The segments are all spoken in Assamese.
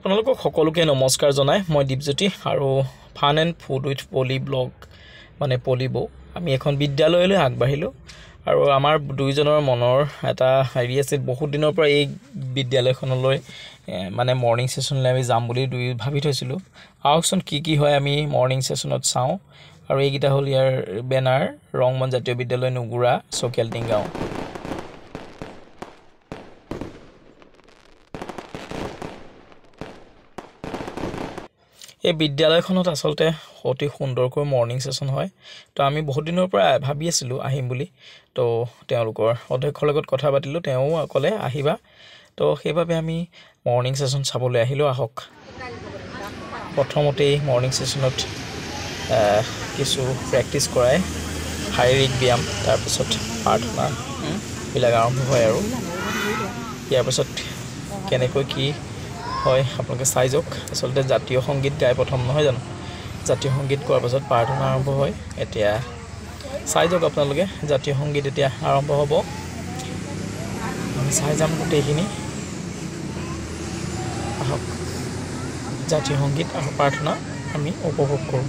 আপোনালোকক সকলোকে নমস্কাৰ জনাই মই দীপজ্যোতি আৰু fun and food with Poli blog মানে পলিবো আমি এখন বিদ্যালয়লৈ আগবাঢ়িলোঁ আৰু আমাৰ দুইজনৰ মনৰ এটা হেৰি আছিল বহুত দিনৰ পৰা এই বিদ্যালয়খনলৈ মানে মৰ্নিং সেশনলৈ আমি যাম বুলি ভাবি থৈছিলোঁ আহকচোন কি হয় আমি মৰ্নিং সেশনত চাওঁ আৰু এইকেইটা হ'ল ইয়াৰ বেনাৰ ৰংমন জাতীয় বিদ্যালয় নুগুৰা চকিয়ালটিং গাঁও এই বিদ্যালয়খনত আসলতে অতি সুন্দৰকৈ মৰ্নিং সেশন হয় তো আমি বহুত দিনৰ পৰা ভাবি আছিলোঁ আহিম বুলি তো তেওঁলোকৰ অধ্যক্ষৰ লগত কথা পাতিলোঁ তেওঁ ক'লে আহিবা তো সেইভাবে আমি মৰ্নিং সেশন চাবলৈ আহিলোঁ আহক প্ৰথমতেই মৰ্নিং সেশনত কিছু প্ৰেক্টিছ কৰায় শাৰীৰিক ব্যায়াম তাৰ পিছত প্ৰাৰ্থনা বিলাক আৰম্ভ হয় আৰু ইয়াৰ পিছত কেনেকৈ কি হয় আপোনালোকে চাই যাওক আসলতে জাতীয় সংগীত গাই প্ৰথম নহয় জানো জাতীয় সংগীত কোৱাৰ পাছত প্ৰাৰ্থনা আৰম্ভ হয় এতিয়া চাই যাওক আপোনালোকে জাতীয় সংগীত এতিয়া আৰম্ভ হ'ব আমি চাই যাম গোটেইখিনি আহক জাতীয় সংগীত আৰু প্ৰাৰ্থনা আমি উপভোগ কৰোঁ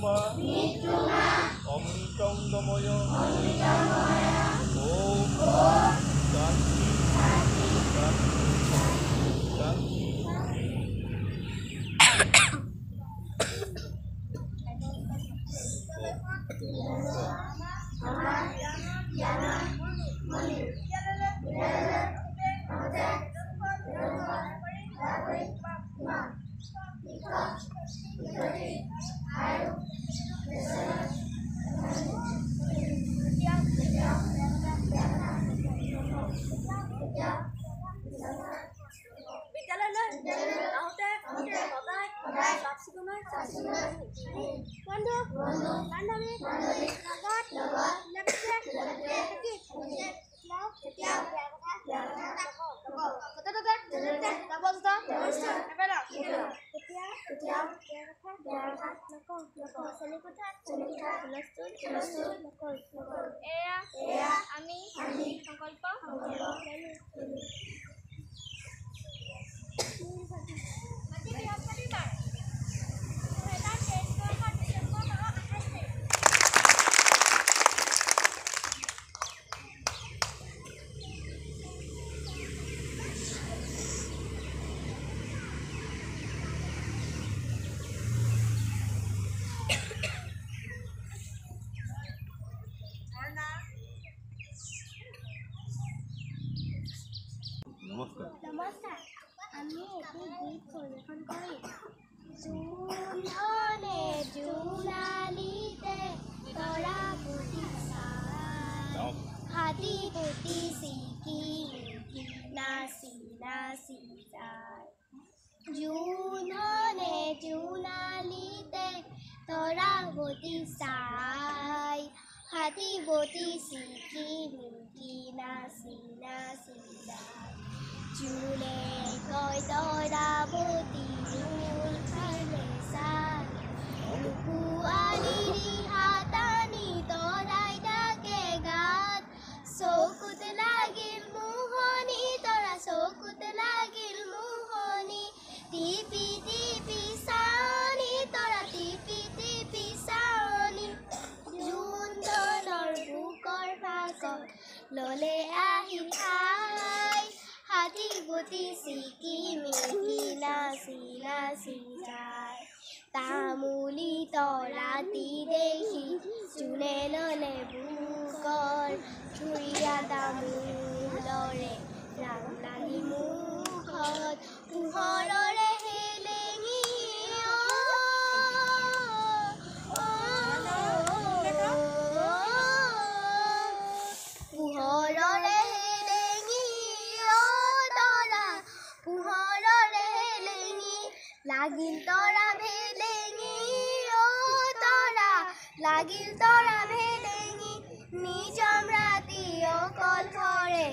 Mituma, Omnitong Domoyo, বিদ্যালয়লৈ আহোঁতে সদায় চাফ চিকুণাই বন্ধু বান্ধৱী আমি সংকল্প নমস্কাৰ আমি এটি গীত পৰিৱেশন কৰিম জোনধনে জোনালীতে তৰা পুতি চাই হাতী পুতি চিকি নাচি নাচি যায় জোনধনে জোনালীতে তৰা পুতি চাই হাতী পুতি চিকি মিকি নাচি নাচি যায় চুলে কয় তৰাৱতী জোল খালে চাই পোৱালি হাতানি তৰাই থাকে গাত চকুত লাগিল মোহনি তৰা চকুত লাগিল মোহনি টিপি টিপি চাৱনি তৰা টিপি টিপি চাৱনি জোনধনৰ বুকৰ ভাগত ললে আহি খাই হাতী পুতি চিকি মিকি নাচি নাচি যায় তামুলি তৰাতি দেখি জোনে ললে বুকৰ চুৰীয়া তামোলৰে ৰাম লাগি মুখত পোহৰৰে হেলেঙি পোহৰৰে লাগিল তৰা ভেলেঙি তৰা লাগিল তৰা ভেলেঙি নিজম ৰাতি অকলশৰে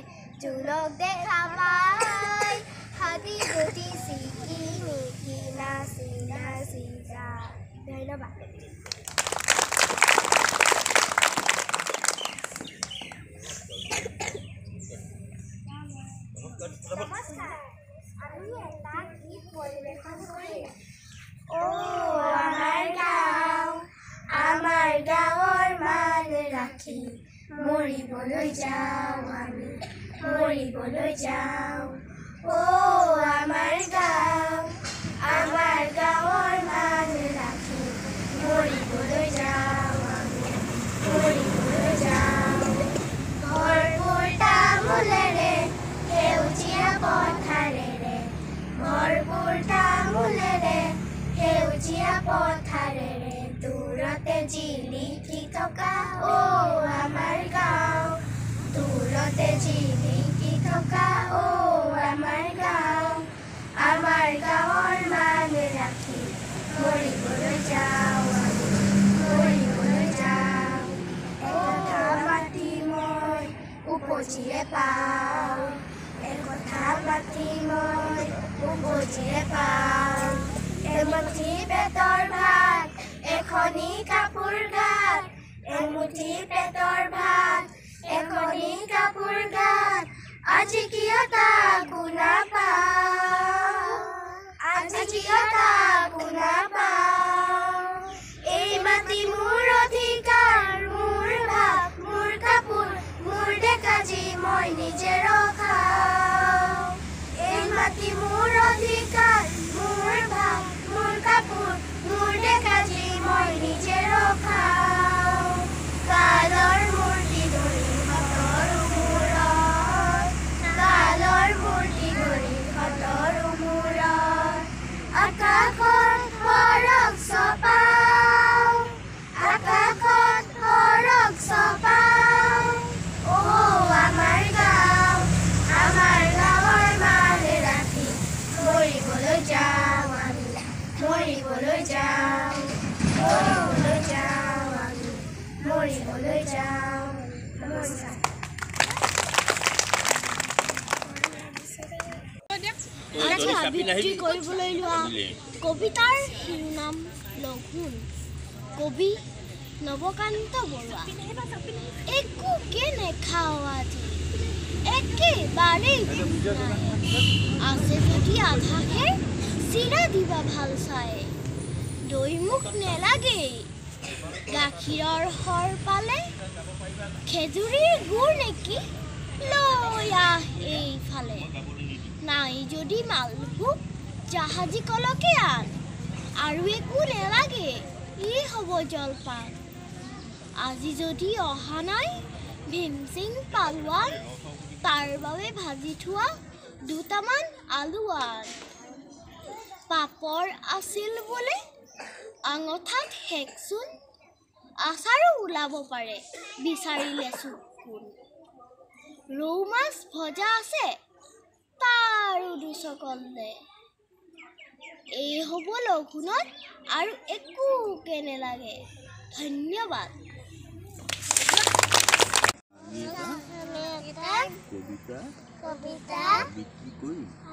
জোনক দেখা পাই হাতী পুতি চিকি মিকি নাচি নাচি যায় ধন্যবাদ নমস্কাৰ আমি এটা গীত পৰিৱেশন কৰিম আমাৰ গাঁৱৰ মান ৰাখি মৰিবলৈ যাওঁ আমি মৰিবলৈ যাওঁ আমাৰ গাঁৱৰ মান ৰাখি মৰিবলৈ যাওঁ আমি মৰিবলৈ যাওঁ ভৰপূৰ তামোলেৰে সেউজীয়া পথাৰেৰে ভৰপূৰ তামোলেৰে সেউজীয়া পথাৰেৰে দূৰতে জিলিকি থকা আমাৰ গাঁও দূৰতে জিলিকি থকা আমাৰ গাঁও আমাৰ গাঁৱৰ মান ৰাখি মৰিবলৈ যাওঁ আমি মৰিবলৈ যাওঁ একথা মাতি মই উপজিয়ে পাওঁ একথা মাতি মই উপজিয়ে পাওঁ এমুঠি পেটৰ ভাত এখনি কাপোৰ গাত এমুঠি পেটৰ ভাত এখনি কাপোৰ গাত আজি কিয় তাকো নাপাওঁ আজি কিয় তাকো নাপাওঁ এই মাটি মোৰ অধিকাৰ মোৰ ভাত মোৰ কাপোৰ মোৰ ডেকাজি মই নিজে ৰখাওঁ এই মাটি মোৰ অধিকাৰ মোৰ ভাত মোৰ কাপোৰ মোৰ ডেকাজি মই নিজে ৰখাওঁ কালৰ মূৰ্তি ধৰি হাতৰ মূৰত কালৰ মূৰ্তি ধৰি হাতৰ মূৰত আকাশত সৰগ চপাওঁ আকাশত সৰগ চপাওঁ আমাৰ গাঁও আমাৰ আজি আবৃত্তি কৰিবলৈ লোৱা কবিতাৰ শিৰোনাম লঘোণ কবি নৱকান্ত বৰুৱা একোকে নেখাওঁ আজি একেবাৰেই আছে যদি আধাহে চিৰা দিবা ভাল চাই দৈ মোক নেলাগেই গাখীৰৰ সৰ পালে খেজুৰীৰ গুৰ নেকি লৈ আহ এইফালে নাই যদি মালভোগ জাহাজী কলকে আন আৰু একো নেলাগে ই হ'ব জলপান আজি যদি অহা নাই ভীমসিং পালোৱান তাৰ বাবে ভাজি থোৱা দুটামান আলু আন পাপৰ আছিল বোলে আঙঠাত হেকচোন আচাৰো ওলাব পাৰে বিচাৰিলে চুকুন ৰৌ মাছ ভজা আছে তাৰো দুচকল দে এই হ'ব লঘোণত আৰু একোকে নেলাগে ধন্যবাদ কবিতা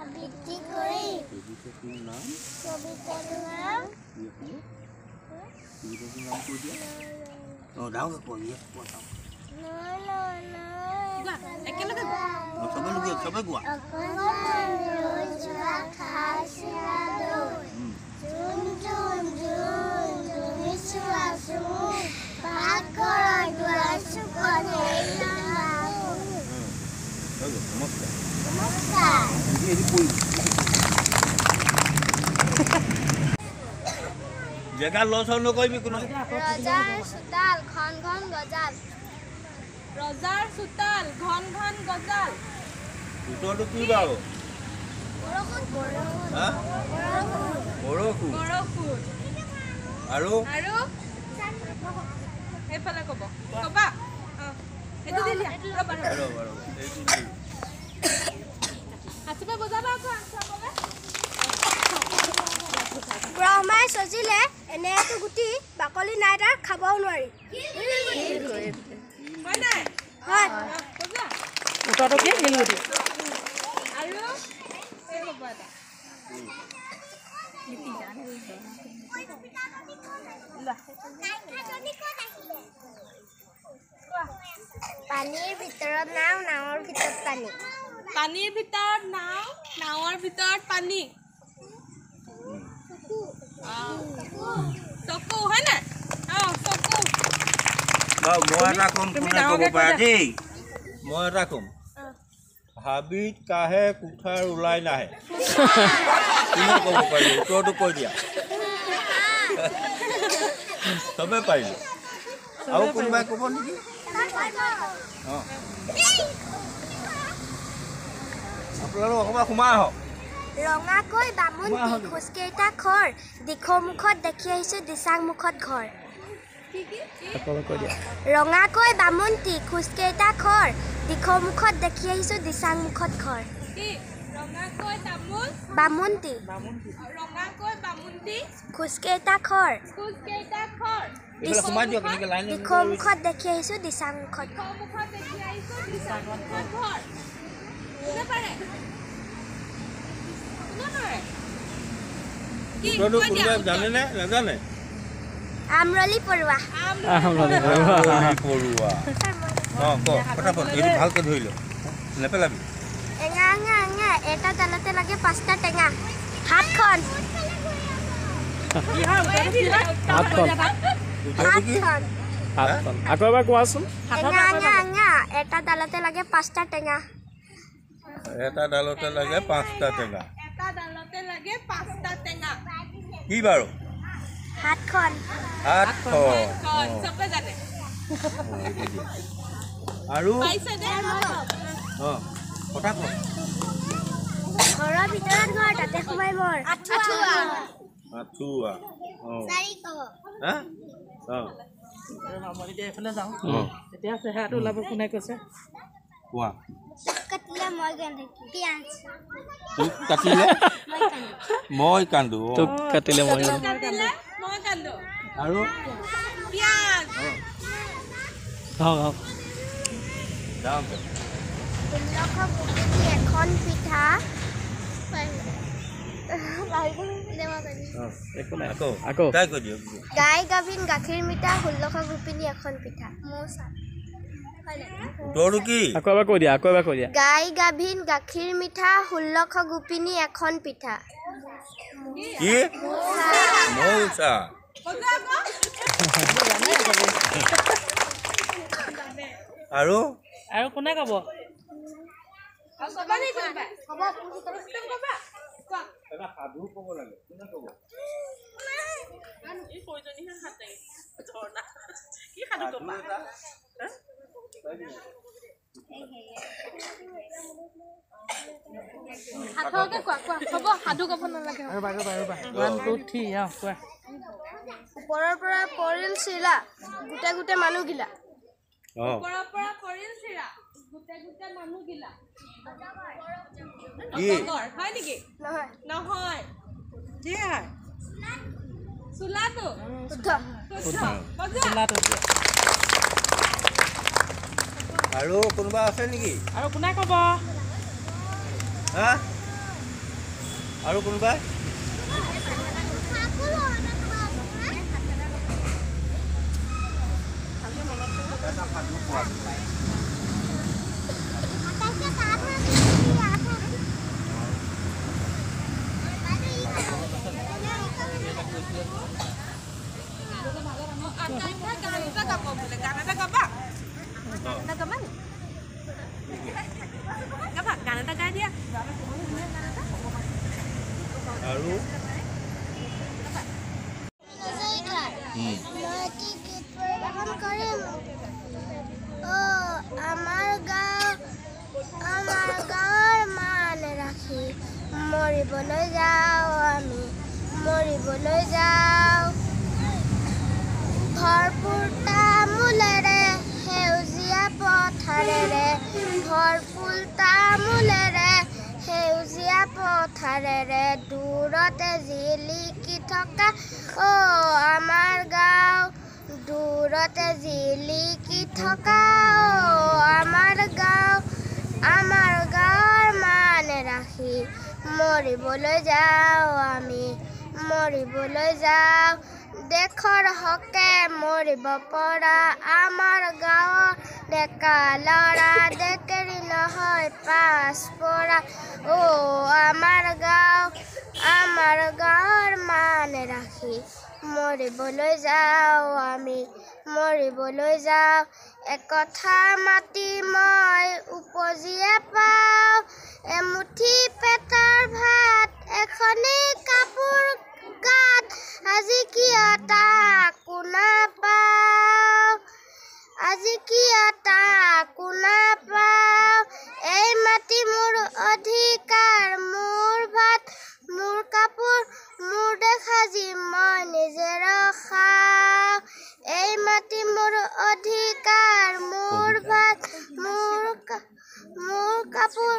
আবৃত্তি কৰি কবিতাটোৰ নাম ডাঙৰকৈ কৈ দিয়া চবে গোৱা জেগা লছ নকৰিবি কোনো ৰজাৰ চোতাল ঘন ঘন গজাল ৰজাৰ চোতাল ঘন ঘন গজাল উত্তৰটো কি বাৰু বৰষুণ বৰষুণ আৰু আৰু এইফালে ক'ব ক'বা এইটো দি দিয়া ৰ'বা হাতী বজাবা আকৌ আনচাবলে ব্ৰহ্মাই সজিলে এনে এটো গুটি বাকলি নাই তাৰ খাবও নোৱাৰি হয় নাই হয় ক'বা উত্তৰটো কি শিলগুটি আৰু এই হ'ব এটা পানীৰ ভিতৰত নাও নাৱৰ ভিতৰত পানী পানীৰ ভিতৰত নাও নাৱৰ ভিতৰত পানী চকু হয় নাই চকু মই এটা কম কোনে ক'ব পাৰে দেই মই এটা কম হাবিত কাহে কুঠাৰ ওলাই নাহে কোনে ক'ব পাৰিব উত্তৰটো কৈ দিয়া চবে পাৰিব আৰু কোনোবাই ক'ব নেকি আপোনালোক অকণমান সোমাই আহক ৰঙাকৈ বামুণটি খোজকেইটা খৰ দিখৌ মুখত দেখি আহিছোঁ দিচাং মুখত ঘৰ ৰঙাকৈ বামুণটি খোজকেইটা খৰ দিখৌ মুখত দেখি আহিছোঁ দিচাং মুখত ঘৰ ৰঙাকৈ তামোল বামুণটি ৰঙাকৈ বামুণটি খোজকেইটা খৰ খোজকেইটা খৰ সোমাই দিয়ক এনেকৈ লাইন দিখৌ মুখত দেখি আহিছোঁ দিচাং মুখত ঘৰ মুখত দেখি আহিছোঁ দিচাং মুখত ঘৰ কোনে পাৰে কোনে পাৰে উত্তৰটো কোনোবাই জানেনে নাজানে আমৰলি পৰুৱা পৰুৱা অঁ ক ফটাফট এইটো ভালকৈ ধৰি ল নেপেলাবি এঙা এঙা এঙা এটা ডালতে লাগে 5টা টেঙা হাতখন আকৌ এবাৰ কোৱাচোন এঙা এঙা এঙা এটা ডালতে লাগে 5টা টেঙা এটা ডালতে লাগে 5টা টেঙা এটা ডালতে লাগে 5টা টেঙা কি বাৰু হাতখন হাতখন চবে জানে আৰু পাইছে দে অঁ ফটাফট ঘৰৰ ভিতৰত ঘৰ তাতে সোমাই বৰ আঠুৱা আঠুৱা অঁ হা অঁ এইফালে যাওঁ তেতিয়া চেহেৰাটো ওলাব কোনে কৈছে কোৱা কাটিলে মই কান্দো পিয়াজ তোক কাটিলে মই কান্দো তোক কাটিলে মই কাটিলে মই কান্দো আৰু পিয়াজ এখন পিঠা একো নাই আকৌ আকৌ তাই কৈ দিয়ক গাই গাভিন গাখীৰ মিঠা 16 গোপিনী এখন পিঠা উত্তৰটো কি আকৌ এবাৰ কৈ দিয়া গাই গাভিন গাখীৰ মিঠা 16 গোপিনী এখন পিঠা কি মৌচা আৰু কোনে ক'ব সাধু ক'ব লাগে কোনে ক'ব ওপৰৰ পৰা পৰিল চিলা গোটে মানুহ গিলা নহয় আৰু কোনোবা আছে নেকি আৰু কোনে ক'ব হা আৰু কোনোবা আৰু আমাৰ গাঁৱৰ মান ৰাখি মৰিবলৈ যাওঁ আমি মৰিবলৈ যাওঁ ভৰপূৰ তামোলেৰে সেউজীয়া পথাৰেৰে ভৰপূৰ তামোলেৰে সেউজীয়া পথাৰেৰে দূৰতে জিলিকি থকা আমাৰ গাঁও দূৰতে জিলিকি থকা আমাৰ গাঁৱৰ মান ৰাখি মৰিবলৈ যাওঁ আমি মৰিবলৈ যাওঁ দেশৰ হকে মৰিব পৰা আমাৰ গাঁৱৰ ডেকা ল'ৰা ডেকেৰি নহয় পাছ পৰা আমাৰ গাঁৱৰ মান ৰাখি মৰিবলৈ যাওঁ আমি মৰিবলৈ যাওঁ একঠা মাটি মই উপজিয়ে পাওঁ এমুঠি পেটৰ ভাত এখনি কাপোৰ গাত আজি কিয় তাকো নাপাওঁ আজি কিয় তাকো নাপাওঁ এই মাটি মোৰ অধিকাৰ মোৰ ভাত মোৰ কাপোৰ মোৰ দেখা যি মই নিজে ৰখাওঁ এই মাটি মোৰ অধিকাৰ মোৰ ভাত মোৰ কাপোৰ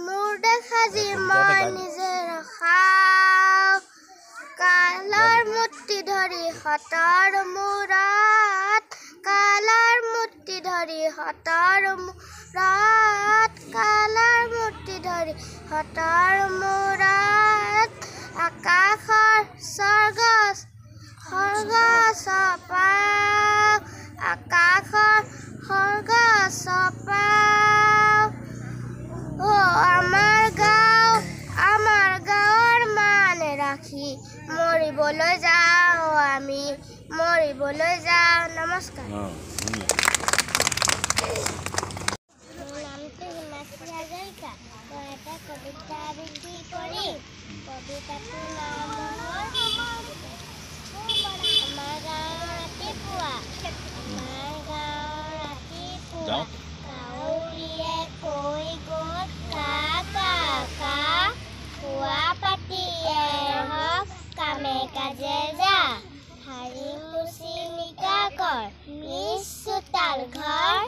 মোৰ দেখা যি মই নিজে ৰখাওঁ কালৰ মূৰ্তি ধৰি হতৰ মূৰত কালৰ মূৰ্তি ধৰি হতৰ মূৰত কালৰ মূৰ্তি ধৰি হতৰ মূৰত আকাশৰ স্বৰ্গ চপাওঁ আকাশৰ স্বৰ্গ চপাওঁ আমাৰ গাঁৱৰ মান ৰাখি মৰিবলৈ যাওঁ আমি মৰিবলৈ যাওঁ নমস্কাৰ নামটো হিমাশ্ৰী হাজৰিকা মই এটা কবিতা আবৃত্তি কৰিম কবিতাটোৰ নাম আমাৰ গাঁৱৰ ৰাতিপুৱা কাউৰীয়ে কৈ গ'ল কা কা কা খোৱা পাতিয়ে হওক কামে কাজে যা শাৰী মুচি নিকা কৰ নিজ চোতাল ঘৰ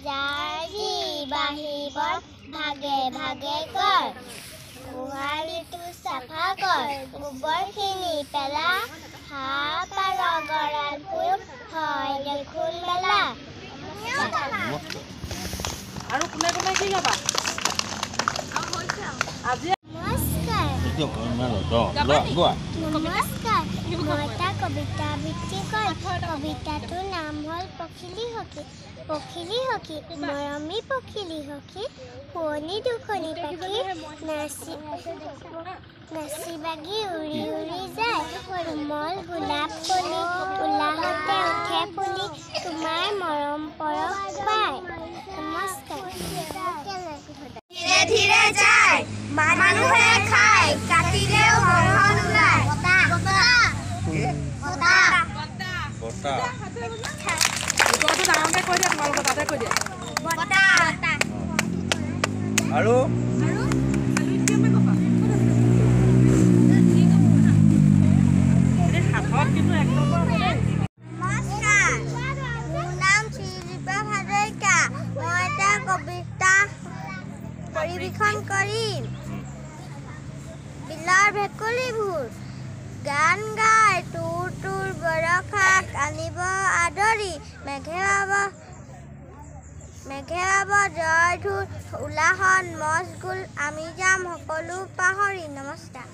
যাৰ যি বাঢ়িব ভাগে ভাগে কৰ গোহালিটো চাফা কৰ গোবৰখিনি পেলা হাঁহ পাৰ গঁৰাল ফুল হয় দেখোন মেলা আৰু কোনে কোনে কি গাবা আজি নমস্কাৰ নমস্কাৰ মই এটা কবিতা আবৃত্তি কৰিম কবিতাটোৰ নাম হ'ল পখিলী সখী পখিলী সখী মৰমী পখিলী সখী শুৱনি দুখনি পাখি নাচি বাগি উৰি উৰি যায় কোমল গোলাপ কলি উলাহতে উঠে ফুলি তোমাৰ মৰম পৰশ পায় নমস্কাৰ ধীৰে ধীৰে যায় মানুহে খায় কাটিলেও মৰম ওলায় বতা আৰু পৰিৱেশন কৰিম বিলৰ ভেকুলীবোৰ গান গাই তোৰ তোৰ বৰষাক আনিব আদৰি মেঘে বাব জয় ধুৰ উলাহন মচগুল আমি যাম সকলো পাহৰি নমস্কাৰ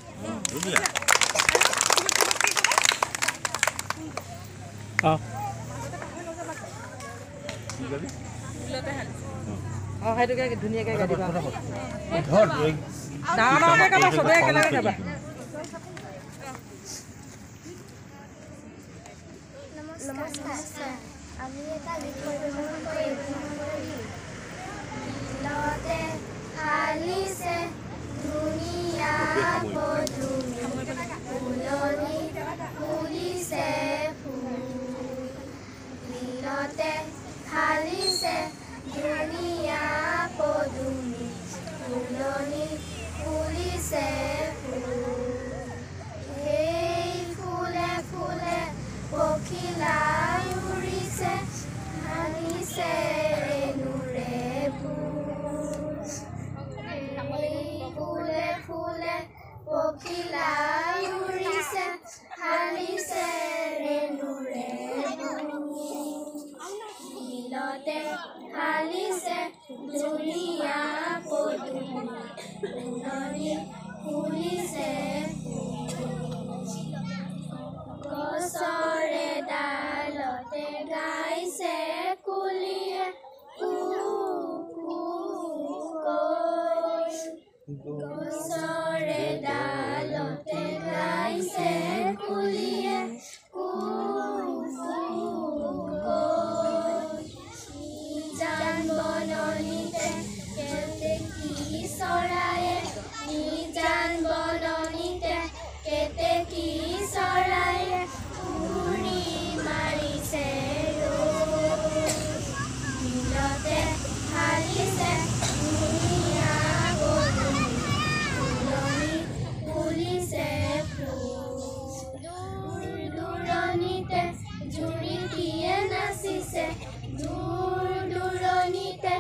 সেইটোকে ধুনীয়াকৈ গাদিবা ডাঙৰকৈ গাবা চবেই একেলগে গাবা নমস্কাৰ আমি এটা গীত পৰিৱেশন কৰিম লতে হালিছে ধুনীয়া পদুমি ফুলনি ফুলিছে নীলতে হালিছে ধুনীয়া পদুমি ফুলনি ফুলিছে সেই ফুলে ফুলে পখিলাই উৰিছে হালিছে ৰেণুৰে ফুলে ফুলে পখিলাই উৰিছে হালিছে ৰেণুৰে নীলতে হালিছে ধুনীয়া পদুমি ফুলনি ফুলিছে গছৰে ডালতে গাইছে কুলিয়ে গছৰে ডালতে গাইছে কুলিয়ে জান বননিতে কেতেকী চৰায়ে নিজান বননিতে কেতেকী চৰায়ে উৰি মাৰিছে নীলতে হালিছে ধুনীয়া পদুমি ফুলনি ফুলিছে দূৰ দূৰণিতে জুৰিটিয়ে নাচিছে দূৰ দূৰণিতে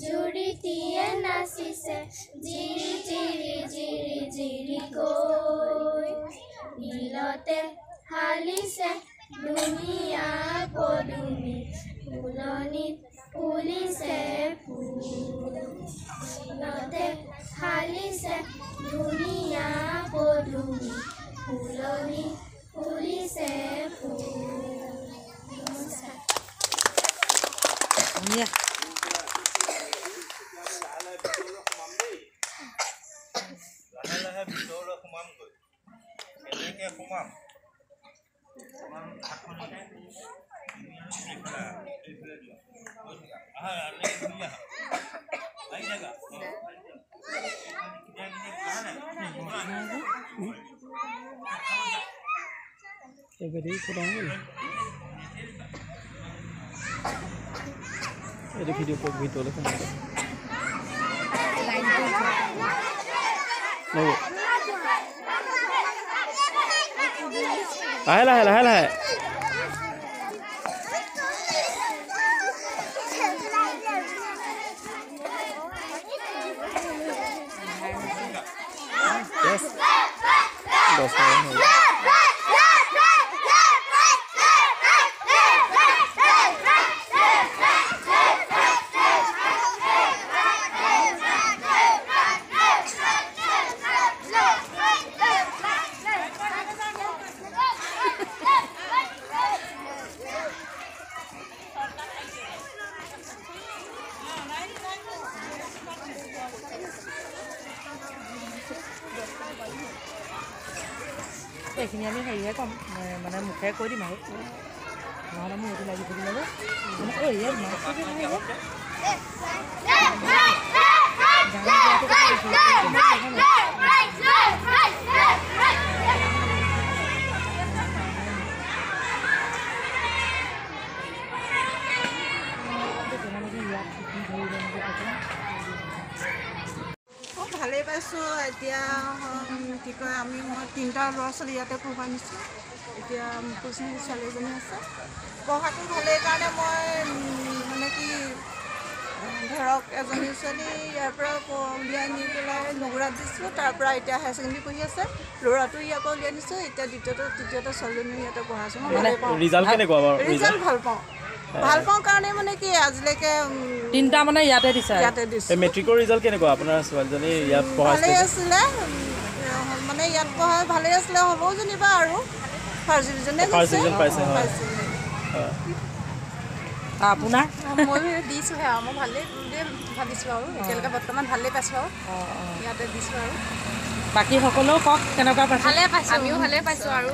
জুৰিটিয়ে নাচিছে জিৰি জিৰি জিৰি জিৰি গৈ নীলতে হালিছে ধুনীয়া পদুমি ফুলনিত ফুলিছে নীলতে হালিছে ধুনীয়া পদুমি ফুলনিত ফুলিছে নমস্কাৰ ধুনীয়া লাহে লাহে ভিতৰলৈ সোমামগৈ এনেকৈ সোমাম এইটো ভিডিঅ' ভিতৰলৈ সোমাই লাহে লাহে লাহে লাহে এইখিনি আমি হেৰিহে ক'ম মানে মুখে কৈ দিম আৰু নহ'লে মোৰ এইটো লাগি থাকিলে যে ভালেই পাইছোঁ এতিয়া কি কয় মই 3টা ল'ৰা ছোৱালী ইয়াতে পঢ়োৱা নিছোঁ এতিয়া কোচিং ছোৱালীজনী আছে পঢ়াটো ভালেই কাৰণে মই মানে কি ধৰক এজনী ছোৱালী ইয়াৰ পৰা উলিয়াই নি পেলাই নগৰাত দিছোঁ তাৰ পৰা এতিয়া হায়াৰ ছেকেণ্ডেৰী পঢ়ি আছে ল'ৰাটো ইয়াৰ পৰা উলিয়াই নিছোঁ এতিয়া তৃতীয়তে ছোৱালীজনী ইয়াতে পঢ়াইছোঁ মই ভালেই পাওঁ ৰিজাল্ট ভাল পাওঁ কাৰণে মানে কি আজিলৈকে 3টা মানে ইয়াতে দিছে মেট্ৰিকৰ ৰিজাল্ট কেনেকুৱা আপোনাৰ ছোৱালীজনী ইয়াত ভালেই আছিলে মানে ইয়াত পঢ়াই ভালেই আছিলে হ'বও যেনিবা আৰু ফাৰ্ষ্ট ডিভিজনে পাইছে আপোনাৰ মই দিছোঁহে আৰু মই ভালেই বুলি ভাবিছোঁ আৰু এতিয়ালৈকে বৰ্তমান ভালেই পাইছোঁ আৰু ইয়াতে দিছোঁ আৰু বাকী সকলেও কওক কেনেকুৱা পাইছে ভালে পাইছোঁ আমিও ভালে পাইছোঁ আৰু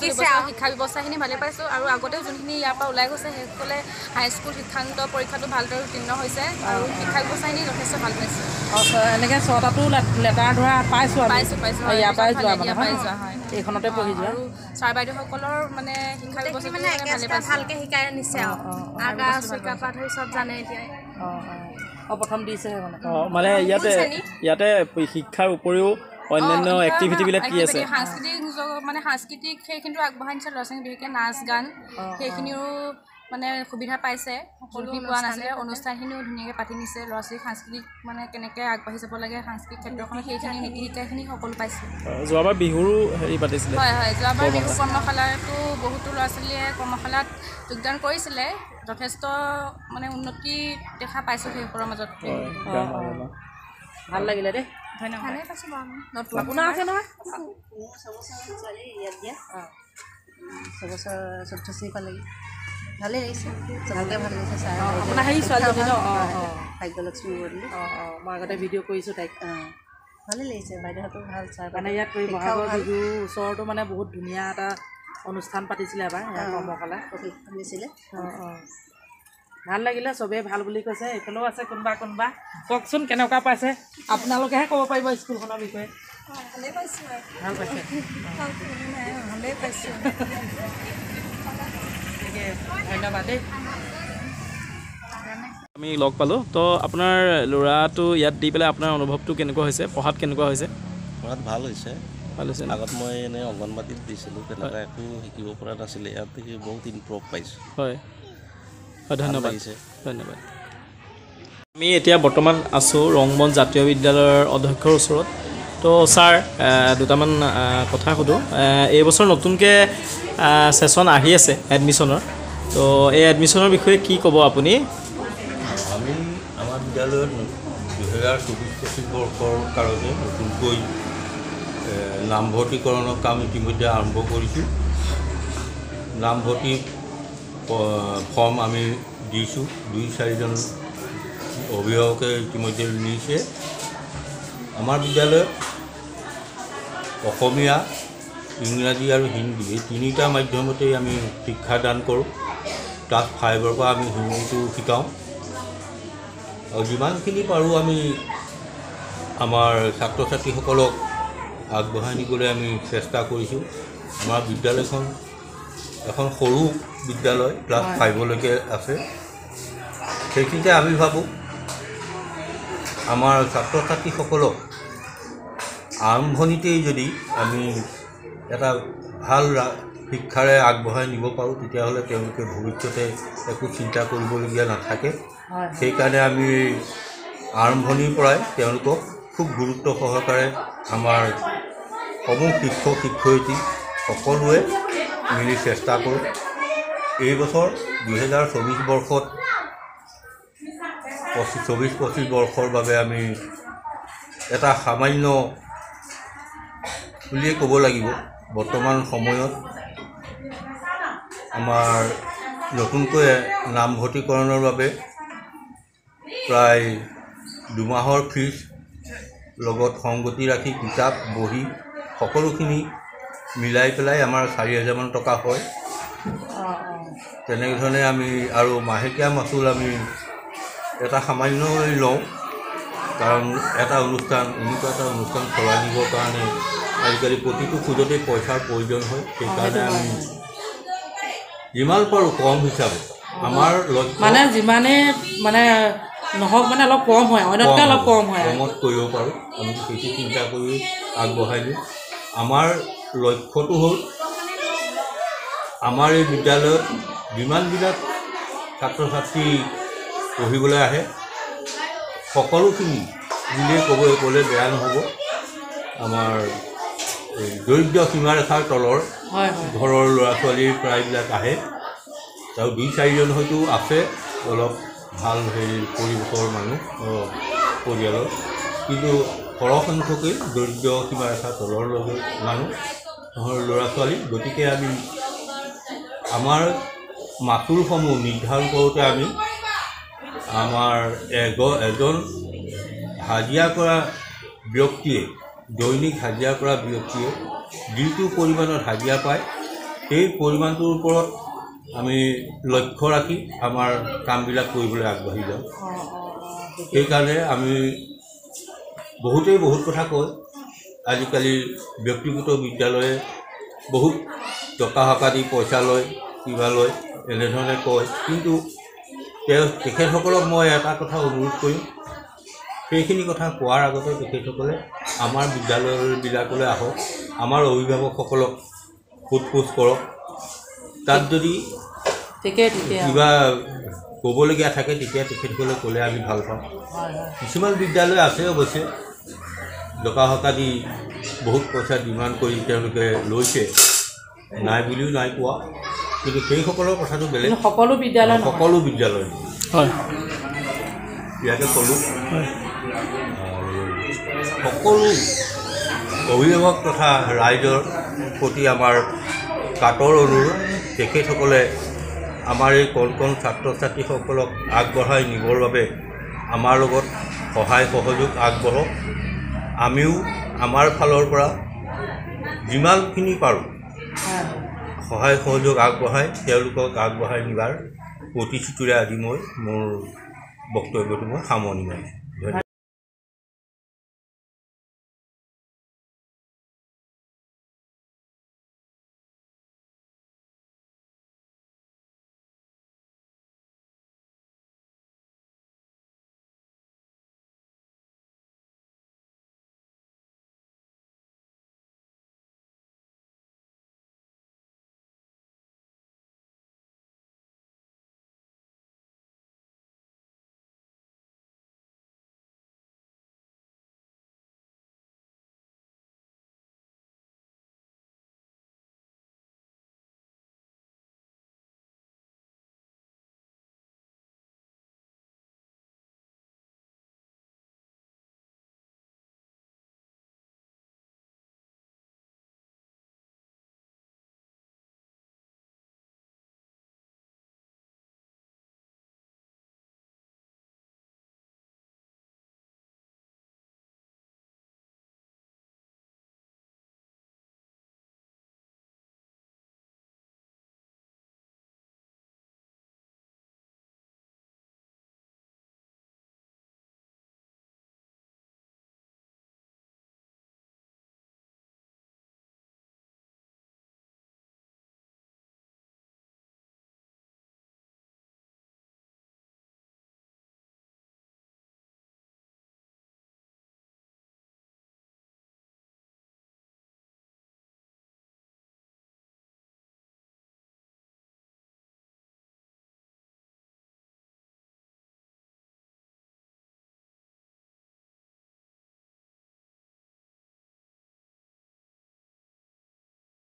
শিক্ষা ব্যৱস্থাখিনি ভালে পাইছোঁ আৰু আগতেও যোনখিনি ইয়াৰ পৰা ওলাই গৈছে সেইসকলে হাইস্কুল শিক্ষান্ত পৰীক্ষাটো ভালদৰে উত্তীৰ্ণ হৈছে আৰু শিক্ষা ব্যৱস্থাখিনি যথেষ্ট ভাল পাইছোঁ এনেকৈ 6টাতো লেটাৰ ধৰা পাইছোঁ ইয়াৰ পৰাই যোৱা হয় এইখনতে পঢ়ি যোৱা আৰু ছাৰ বাইদেউসকলৰ মানে শিক্ষা ব্যৱস্থা ভালকৈ শিকাই নিছে আৰু চুকা পৰা ধৰি চব জানে এতিয়া প্ৰথম দিছে মানে ইয়াতে শিক্ষাৰ উপৰিও অন্যান্য এক্টিভিটিবিলাক কি আছে সাংস্কৃতিক সেইখিনিও আগবঢ়াই নিছে ল'ৰা ছোৱালী বিশেষকৈ নাচ গান সেইখিনিও মানে সুবিধা পাইছে সকলোখিনি পোৱা নাছিলে অনুষ্ঠানখিনিও ধুনীয়াকৈ পাতি নিছে ল'ৰা ছোৱালীক সাংস্কৃতিক মানে কেনেকৈ আগবাঢ়ি যাব লাগে সাংস্কৃতিক ক্ষেত্ৰখনত সেইখিনি নীতি শিক্ষাখিনি সকলো পাইছোঁ যোৱাবাৰ বিহুৰো হেৰি পাতিছিলে হয় যোৱাবাৰ বিহু কৰ্মশালাতো বহুতো ল'ৰা ছোৱালীয়ে কৰ্মশালাত যোগদান কৰিছিলে যথেষ্ট মানে উন্নতি দেখা পাইছোঁ সেইবোৰৰ মাজত ভাল লাগিলে দেই ভালে পাইছোঁ বাৰু আপোনাৰ আছে নহয় ভালেই লাগিছে ভালকৈ ভাল লাগিছে ছাৰ আপোনাৰ সেই ছোৱালীজনী ন ভাগ্যলক্ষ্মী বদলি মই আগতে ভিডিঅ' কৰিছোঁ তাইক ভালেই লাগিছে বাইদেউহঁতো ভাল ছাৰ মানে ইয়াত বহাগৰ বিহুৰ ওচৰতো মানে বহুত ধুনীয়া এটা অনুষ্ঠান পাতিছিলে এবাৰ কৰ্মশালা প্ৰশিক্ষণ দিছিলে ভাল লাগিলে চবেই ভাল বুলি কৈছে এইফালেও আছে কোনোবা কওকচোন কেনেকুৱা পাইছে আপোনালোকেহে ক'ব পাৰিব স্কুলখনৰ বিষয়ে ভাল পাইছে ধন্যবাদ দেই আমি লগ পালোঁ তো আপোনাৰ ল'ৰাটো ইয়াত দি পেলাই আপোনাৰ অনুভৱটো কেনেকুৱা হৈছে পঢ়াত কেনেকুৱা হৈছে পঢ়াত ভাল হৈছে আগত মই এনেই অংগনবাদীত দিছিলোঁ তেনেকুৱা একো শিকিব পৰা নাছিলে ইয়াত দেখি বহুত ইম্প্ৰুভ পাইছোঁ হয় ধন্যবাদ আমি এতিয়া বৰ্তমান আছোঁ ৰংমঞ্চ জাতীয় বিদ্যালয়ৰ অধ্যক্ষৰ ওচৰত তো ছাৰ দুটামান কথা সোধোঁ এইবছৰ নতুনকৈ ছেশ্যন আহি আছে এডমিশ্যনৰ তো এই এডমিশ্যনৰ বিষয়ে কি ক'ব আপুনি আমি আমাৰ বিদ্যালয়ত 2024-25 বৰ্ষৰ কাৰণে নতুনকৈ নামভৰ্তিকৰণৰ কাম ইতিমধ্যে আৰম্ভ কৰিছোঁ নামভৰ্তি ফৰ্ম আমি দিছোঁ 2-4জন অভিভাৱকে ইতিমধ্যে নিছে আমাৰ বিদ্যালয়ত অসমীয়া ইংৰাজী আৰু হিন্দী এই 3টা মাধ্যমতেই আমি শিক্ষাদান কৰোঁ ক্লাছ 5ৰ পৰা আমি হিন্দীটো শিকাওঁ আৰু যিমানখিনি পাৰোঁ আমি আমাৰ ছাত্ৰ ছাত্ৰীসকলক আগবঢ়াই নিবলৈ আমি চেষ্টা কৰিছোঁ আমাৰ বিদ্যালয়খন এখন সৰু বিদ্যালয় ক্লাছ 5লৈকে আছে সেইখিনিতে আমি ভাবোঁ আমাৰ ছাত্ৰ ছাত্ৰীসকলক আৰম্ভণিতেই যদি আমি এটা ভাল শিক্ষাৰে আগবঢ়াই নিব পাৰোঁ তেতিয়াহ'লে তেওঁলোকে ভৱিষ্যতে একো চিন্তা কৰিবলগীয়া নাথাকে সেইকাৰণে আমি আৰম্ভণিৰ পৰাই তেওঁলোকক খুব গুৰুত্ব সহকাৰে আমাৰ সমূহ শিক্ষক শিক্ষয়িত্ৰী সকলোৱে মিলি চেষ্টা কৰোঁ এই বছৰ 2024 বৰ্ষত 24-25 বৰ্ষৰ বাবে আমি এটা সামান্য বুলিয়ে ক'ব লাগিব বৰ্তমান সময়ত আমাৰ নতুনকৈ নামভৰ্তিকৰণৰ বাবে প্ৰায় 2 মাহৰ ফিজ লগত সংগতি ৰাখি কিতাপ বহি সকলোখিনি মিলাই পেলাই আমাৰ 4,000 টকা হয়। তেনেধৰণে আমি আৰু মাহেকীয়া মাচুল আমি এটা সামান্য লওঁ, কাৰণ এটা অনুষ্ঠান এনেকুৱা এটা অনুষ্ঠান চলাই নিবৰ কাৰণে আজিকালি প্ৰতিটো খোজতে পইচাৰ প্ৰয়োজন হয়। সেইকাৰণে আমি যিমান পাৰোঁ কম হিচাপে আমাৰ লক্ষ্য মানে যিমানে মানে নহওক মানে অলপ কম হয়, অন্যতকৈ অলপ কম হয়, কমত কৰিব পাৰোঁ। আমি সেইটো চিন্তা কৰি আগবঢ়াই দিওঁ। আমাৰ লক্ষ্যটো হ'ল আমাৰ এই বিদ্যালয়ত যিমানবিলাক ছাত্ৰ ছাত্ৰী পঢ়িবলৈ আহে সকলোখিনি বুলিয়ে ক'লে বেয়া নহ'ব। আমাৰ এই দৰিদ্ৰ সীমাৰেখাৰ তলৰ ঘৰৰ ল'ৰা ছোৱালীৰ প্ৰায়বিলাক আহে, আৰু 2-4জন হয়তো আছে অলপ ভাল হেৰি পৰিৱেশৰ মানুহ পৰিয়ালৰ, কিন্তু সৰহসংখ্যকেই দৰিদ্ৰ সীমাৰেখাৰ তলৰ মানুহৰ ল'ৰা ছোৱালী। গতিকে আমি আমাৰ মাচুলসমূহ নিৰ্ধাৰণ কৰোঁতে আমি আমাৰ এজন হাজিৰা কৰা ব্যক্তিয়ে দৈনিক হাজিৰা কৰা ব্যক্তিয়ে যিটো পৰিমাণত হাজিৰা পায় সেই পৰিমাণটোৰ ওপৰত আমি লক্ষ্য ৰাখি আমাৰ কামবিলাক কৰিবলৈ আগবাঢ়ি যাওঁ। সেইকাৰণে আমি বহুতেই বহুত কথা কয়। আজিকালি ব্যক্তিগত বিদ্যালয়ে বহুত টকা হকা দি পইচা লয়, কিবা লয়, এনেধৰণে কয়, কিন্তু তেখেতসকলক মই এটা কথা অনুৰোধ কৰিম, সেইখিনি কথা কোৱাৰ আগতে তেখেতসকলে আমাৰ বিদ্যালয়বিলাকলৈ আহক, আমাৰ অভিভাৱকসকলক সোধ-পোছ কৰক। তাত যদি কিবা ক'বলগীয়া থাকে তেতিয়া তেখেতসকলে ক'লে আমি ভাল পাওঁ। কিছুমান বিদ্যালয় আছে অৱশ্যে টকা হকা দি বহুত পইচা ডিমাণ্ড কৰি তেওঁলোকে লৈছে, নাই বুলিও নাই কোৱা, কিন্তু সেইসকলৰ কথাটো বেলেগ। সকলো বিদ্যালয় হয়, ইয়াকে ক'লোঁ। সকলো অভিভাৱক তথা ৰাইজৰ প্ৰতি আমাৰ কাটৰ অনুৰোধ, তেখেতসকলে আমাৰ এই কণ ছাত্ৰ ছাত্ৰীসকলক আগবঢ়াই নিবৰ বাবে আমাৰ লগত সহায় সহযোগ আগবঢ়ক। আমিও আমাৰ ফালৰ পৰা যিমানখিনি পাৰোঁ সহায় সহযোগ আগবঢ়াই তেওঁলোকক আগবঢ়াই নিবাৰ প্ৰতিশ্ৰুতিৰে আজি মই মোৰ বক্তব্যটো সামৰণি মাৰিছোঁ।